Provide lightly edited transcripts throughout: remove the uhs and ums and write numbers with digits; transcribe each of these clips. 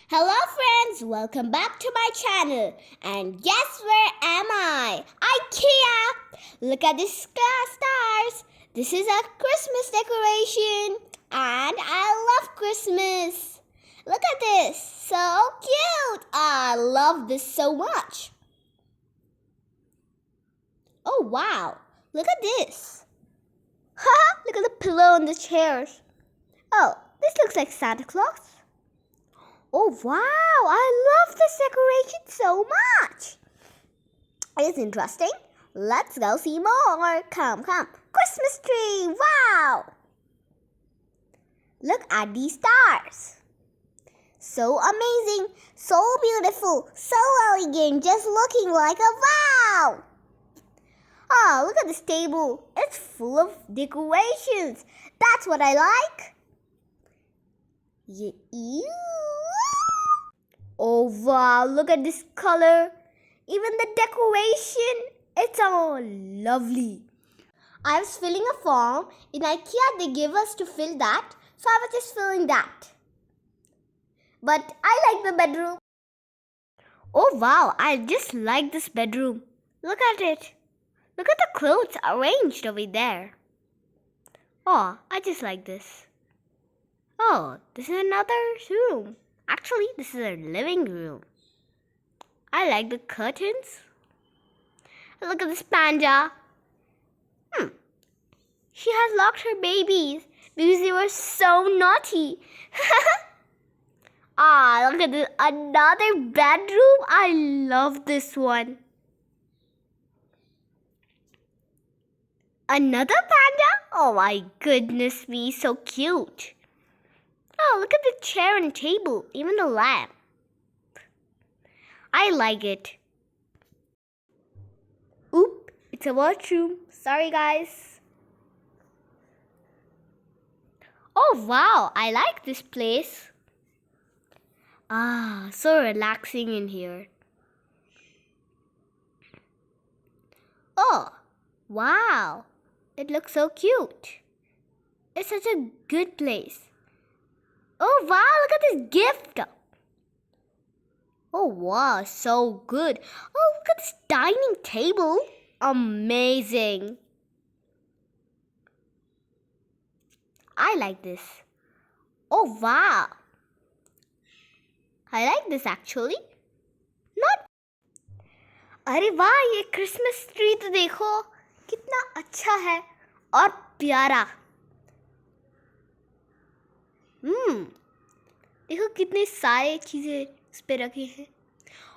Hello friends, welcome back to my channel. And guess where am I? IKEA! Look at these stars. This is a Christmas decoration. And I love Christmas. Look at this. So cute. I love this so much. Oh wow. Look at this. Haha, look at the pillow on the chairs. Oh, this looks like Santa Claus. Oh wow, I love this decoration so much. It's interesting. Let's go see more. Come. Christmas tree, wow. Look at these stars. So amazing, so beautiful, so elegant, just looking like a wow. Oh, look at this table. It's full of decorations. That's what I like. Ew. Oh wow, look at this color. Even the decoration, it's all lovely. I was filling a form. In IKEA, they gave us to fill that. So I was just filling that. But I like the bedroom. Oh wow, I just like this bedroom. Look at it. Look at the clothes arranged over there. Oh, I just like this. Oh, this is another room. Actually, this is a living room. I like the curtains. Look at this panda. She has locked her babies because they were so naughty. Look at this. Another bedroom. I love this one. Another panda? Oh my goodness me, so cute. Oh, look at the chair and table, even the lamp. I like it. Oop, it's a washroom. Sorry, guys. Oh, wow, I like this place. So relaxing in here. Oh, wow, it looks so cute. It's such a good place. Oh, wow, look at this gift. Oh, wow, so good. Oh, look at this dining table. Amazing. I like this. Oh, wow. I like this actually. Not. अरे वाह, ये Christmas tree तो देखो कितना अच्छा है और प्यारा. देखो कितने सारे चीजें इस पे रखे हैं.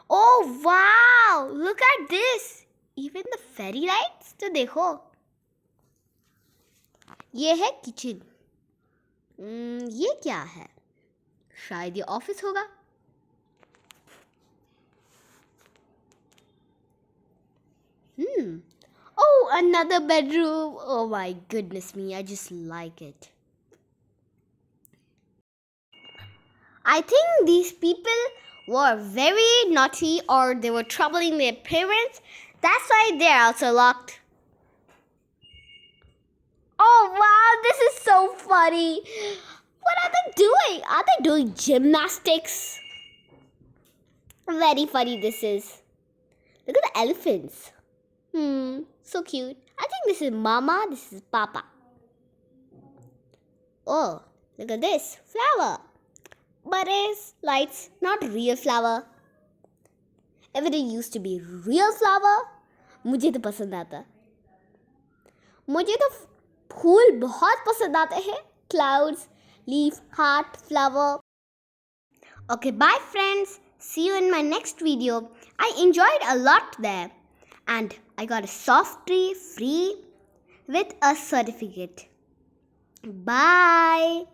Oh wow, look at this. Even the fairy lights तो देखो. ये है किचन. ये क्या है? शायद ये ऑफिस होगा. Oh, another bedroom. Oh my goodness me, I just like it. I think these people were very naughty or they were troubling their parents. That's why they're also locked. Oh wow, this is so funny. What are they doing? Are they doing gymnastics? Very funny this is. Look at the elephants. So cute. I think this is Mama, this is Papa. Oh, look at this. Flower. But it's lights, not real flower. If it used to be real flower, मुझे तो पसंद आता. मुझे तो फूल बहुत पसंद आते हैं. Clouds, leaf, heart, flower. Okay, bye friends. See you in my next video. I enjoyed a lot there. And I got a soft tree free with a certificate. Bye.